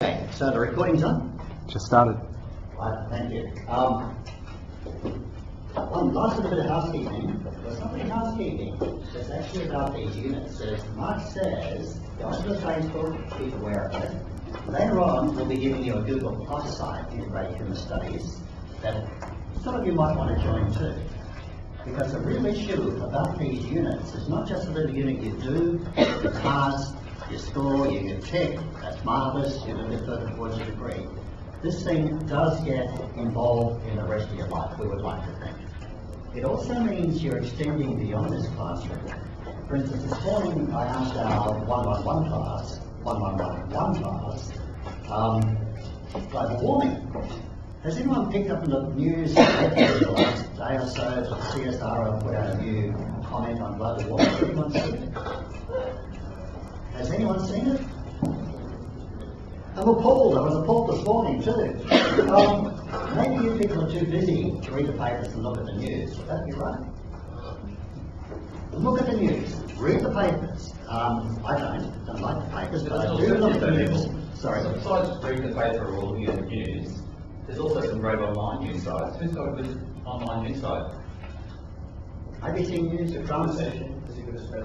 Okay, so the recording's on? Just started. Right, thank you. One last little bit of housekeeping. It's not really housekeeping. It's actually about these units. As Mark says, go onto the Facebook, be aware of it. Later on, we'll be giving you a Google Plus site, Integrated Human Studies, that some of you might want to join too. Because the real issue about these units is not just the little unit you do, you pass, you score, you get tick, that's marvellous, you do it further towards a degree. This thing does get involved in the rest of your life, we would like to think. It also means you're extending beyond this classroom. For instance, this morning I asked our 111 class, global warming. Has anyone picked up in the news the last day or so that the CSR put out a new comment on global warming? Has anyone seen it? Has anyone seen it? I'm appalled. I was appalled this morning too. Maybe you people are too busy to read the papers and look at the news. Would that be right? Look at the news. Read the papers. I don't like the papers, but I do look at the news. Sorry. Besides reading the paper or looking at the news, there's also some great online news sites. Who's got a good online news site? ABC News, the Conversation.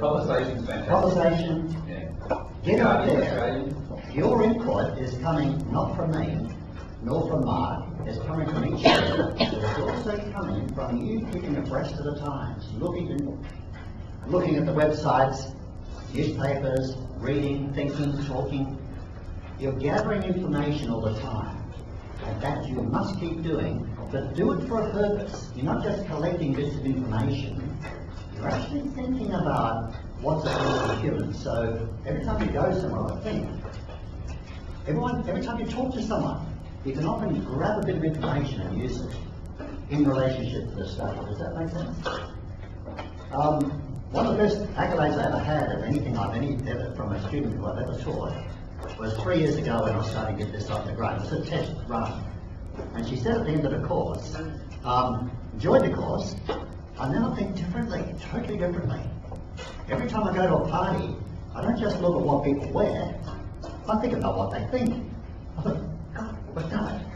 Conversation's fantastic. Conversation. Yeah. Get out there. Australian. Your input is coming not from me, nor from Mark. It's coming from each other. It's also coming from you keeping abreast of the times, looking at the websites, newspapers, reading, thinking, talking. You're gathering information all the time. And that you must keep doing, but do it for a purpose. You're not just collecting bits of information, you're actually thinking about what's available to humans. So every time you go somewhere, I think, every time you talk to someone, you can often grab a bit of information and use it in relationship to the study. Does that make sense? One of the best accolades I ever had of anything I've ever from a student who I've ever taught was 3 years ago when I was starting to get this off the ground. It was a test run. And she said at the end of the course, enjoyed the course, I now think differently, totally differently. Every time I go to a party, I don't just look at what people wear, I think about what they think. I thought, God, we've done it.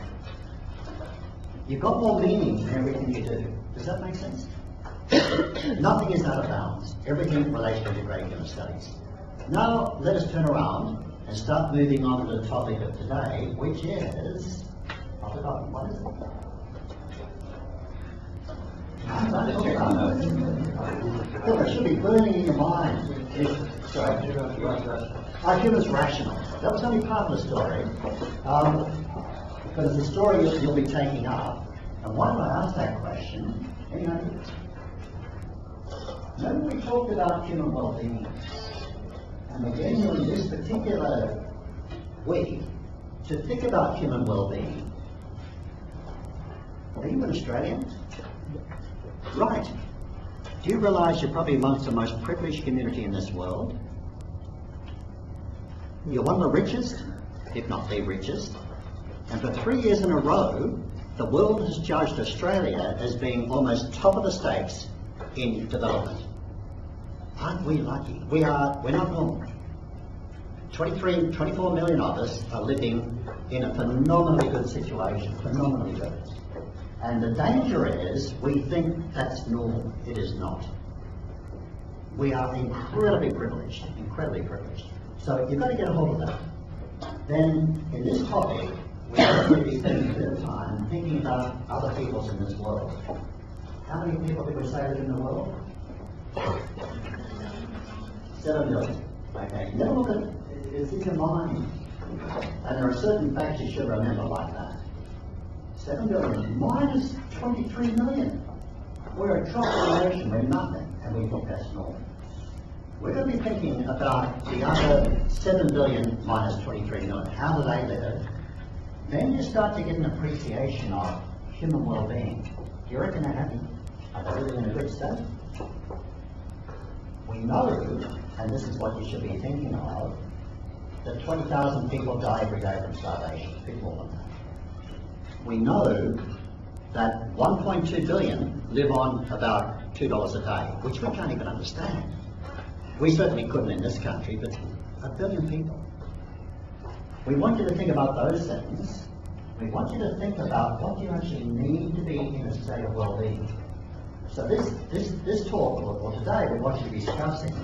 You've got more meaning in everything you do. Does that make sense? Nothing is out of bounds. Everything relates to integrated human studies. Now, let us turn around and start moving on to the topic of today, which is, I've forgotten, what is it? Look, it should be burning in your mind. Sorry. Humans rational. That was only part of the story. But it's a story you'll be taking up. And why did I ask that question? Any ideas? When we talked about human well-being, and again in this particular week, to think about human well-being. Are you an Australian? Right. Do you realise you're probably amongst the most privileged community in this world? You're one of the richest, if not the richest, and for 3 years in a row, the world has judged Australia as being almost top of the stakes in development. Aren't we lucky? We're not normal. 24 million of us are living in a phenomenally good situation, phenomenally good. And the danger is we think that's normal. It is not. We are incredibly privileged, incredibly privileged. So you've got to get a hold of that. Then in this topic, we have to be spending a bit of time thinking about other peoples in this world. How many people did we say live in the world? 7 million. Okay, never look at it's in your mind. And there are certain facts you should remember like that. 7 billion minus 23 million. We're a tropical nation, we're nothing, and we think that's normal. We're going to be thinking about the other 7 billion minus 23 million. How do they live? Then you start to get an appreciation of human well-being. Do you reckon they're happy? Are they living in a good state? We know, and this is what you should be thinking of, that 20,000 people die every day from starvation, a bit more than that. We know that 1.2 billion live on about $2 a day, which we can't even understand. We certainly couldn't in this country, but 1 billion people. We want you to think about those things. We want you to think about what you actually need to be in a state of well-being. So this talk, or today, we want you to be discussing,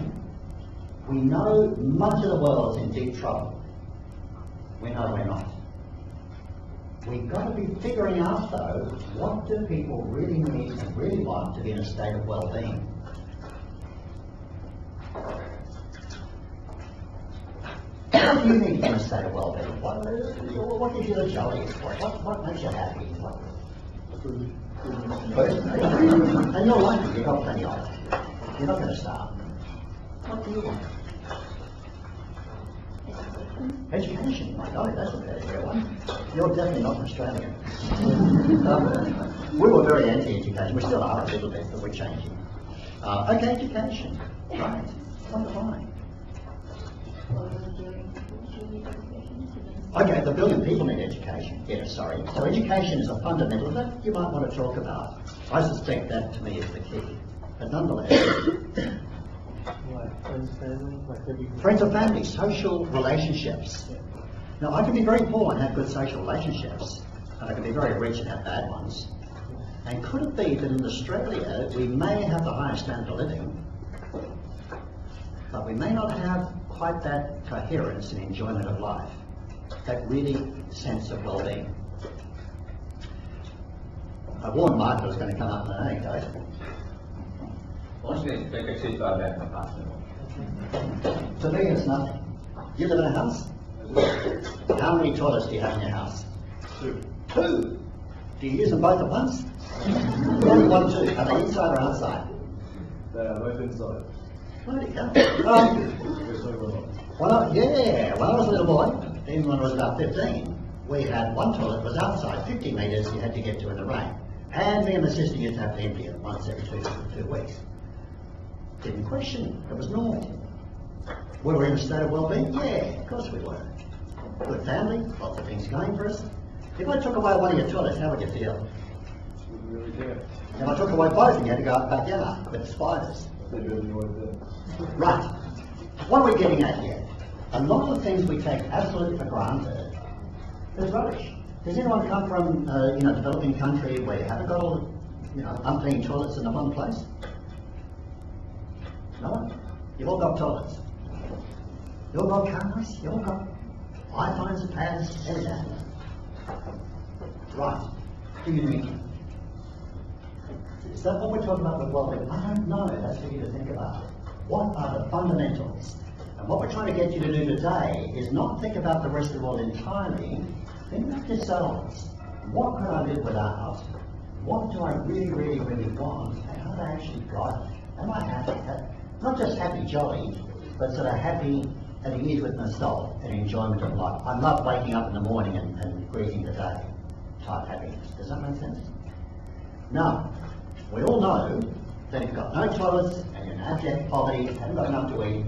we know much of the world's in deep trouble. We know we're not. We've got to be figuring out, though, what do people really need and really want to be in a state of well-being. What do you need to be in a state of well-being? What gives you the joy? What makes you happy? Food. And you're lucky, you've got plenty of it. You're not going to starve. What do you want? Education, my God, that's a very one. You're definitely not an Australian. We were very anti-education. We still are a little bit, but we're changing. Okay, education. Right. Fine. Okay, the billion people need education. Yeah, sorry. So education is a fundamental that you might want to talk about. I suspect that to me is the key. But nonetheless, friends or family, social relationships. Now, I can be very poor and have good social relationships, and I can be very rich and have bad ones. And could it be that in Australia we may have the highest standard of living, but we may not have quite that coherence and enjoyment of life, that really sense of well-being? I warned Mark I was going to come up with an anecdote. Once you get too far back, I can't. To me, it's nothing. You live in a house? How many toilets do you have in your house? 2. 2? Do you use them both at once? Only 1, 2. Are they inside or outside? They are both inside. Bloody hell. When I was a little boy, even when I was about 15, we had one toilet that was outside, 50 metres you had to get to in the rain. And me and my sister used to have to empty it once every 2 weeks. Didn't question, it was normal. Were we in a state of well-being? Yeah, of course we were. Good family, lots of things going for us. If I took away one of your toilets, how would you feel? Really care. If I took away both and you had to go out back in with spiders. They really enjoyed that. Right. What are we getting at here? A lot of the things we take absolutely for granted is rubbish. Does anyone come from a developing country where you haven't got all umpteen toilets in the one place? No one. You've all got toilets. You've all got cars. You've all got iPhones, pads, everything. Right. Do you need them? Is that what we're talking about with well-being? I don't know. That's for you to think about. What are the fundamentals? And what we're trying to get you to do today is not think about the rest of the world entirely. Think about yourselves. What could I live without? What do I really, really, really want? And have I actually got it? Am I happy? Not just happy, jolly, but sort of happy at ease with myself and enjoyment of life. I love waking up in the morning and greeting the day. Type happiness. Does that make sense? Now, we all know that if you've got no toilets and you're in abject poverty, haven't got enough to eat,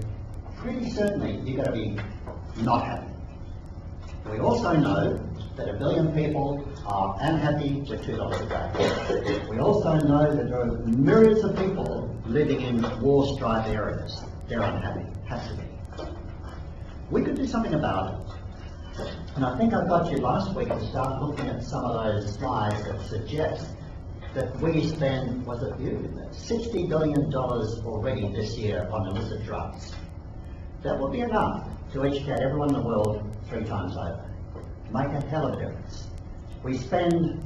pretty certainly you're going to be not happy. We also know that 1 billion people are unhappy with $2 a day. We also know that there are myriads of people living in war-strife areas. They're unhappy. Has to be. We could do something about it. And I think I got you last week to start looking at some of those slides that suggest that we spend, was it you, $60 billion already this year on illicit drugs. That would be enough to educate everyone in the world 3 times over. Make a hell of a difference. We spend,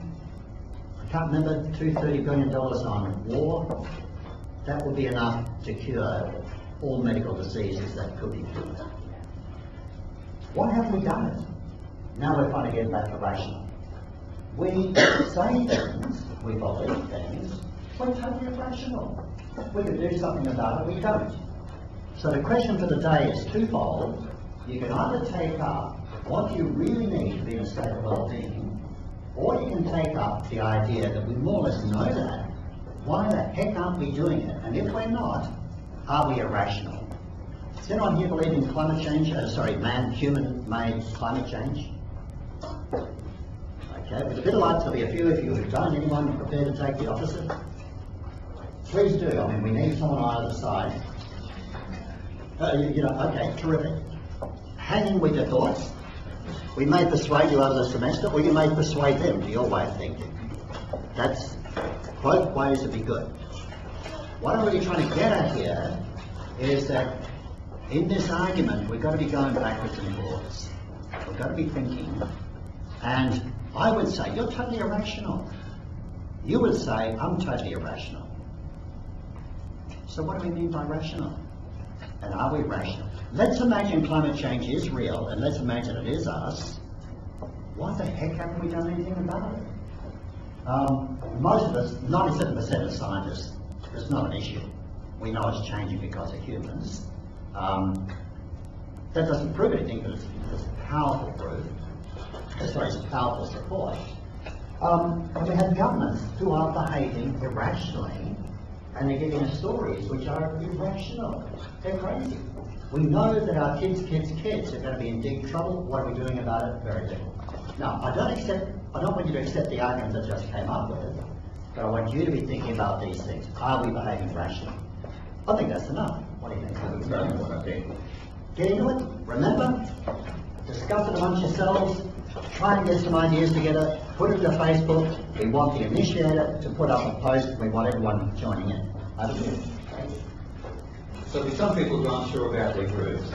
I can't remember, $230 billion on war. That would be enough to cure all medical diseases that could be cured. Why haven't we done it? Now we're trying to get back to rational. We say things, we believe things, we're totally irrational. We could do something about it, we don't. So the question for the day is twofold. You can either take up what you really need to be in a state of well-being, or you can take up the idea that we more or less know that. Why the heck aren't we doing it? And if we're not, are we irrational? Does anyone here believe in climate change? Human-made climate change? Okay, with a bit of light, there'll be a few of you who don't. Anyone prepared to take the opposite? Please do. I mean, we need someone on either side. Okay, terrific. Hang in with your thoughts. We may persuade you over the semester, or you may persuade them to your way of thinking. That's, both ways would be good. What I'm really trying to get at here is that in this argument, we've got to be going backwards and forwards. We've got to be thinking. And I would say, you're totally irrational. You would say, I'm totally irrational. So what do we mean by rational? And are we rational? Let's imagine climate change is real, and let's imagine it is us. Why the heck haven't we done anything about it? Most of us, 97% of scientists, it's not an issue. We know it's changing because of humans. That doesn't prove anything, but it's powerful proof. It's powerful support. And we have governments who are behaving irrationally, and they're giving us stories which are irrational. They're crazy. We know that our kids' are going to be in deep trouble. What are we doing about it? Very little. Now, I don't want you to accept the argument that just came up with, but I want you to be thinking about these things. Are we behaving rationally? I think that's enough. What do you think? That's very important, I think. Get into it. Remember, discuss it amongst yourselves. Try and get some ideas together. Put it to Facebook. We want the initiator to put up a post. We want everyone joining in. Over to you. So for some people who aren't sure about their groups,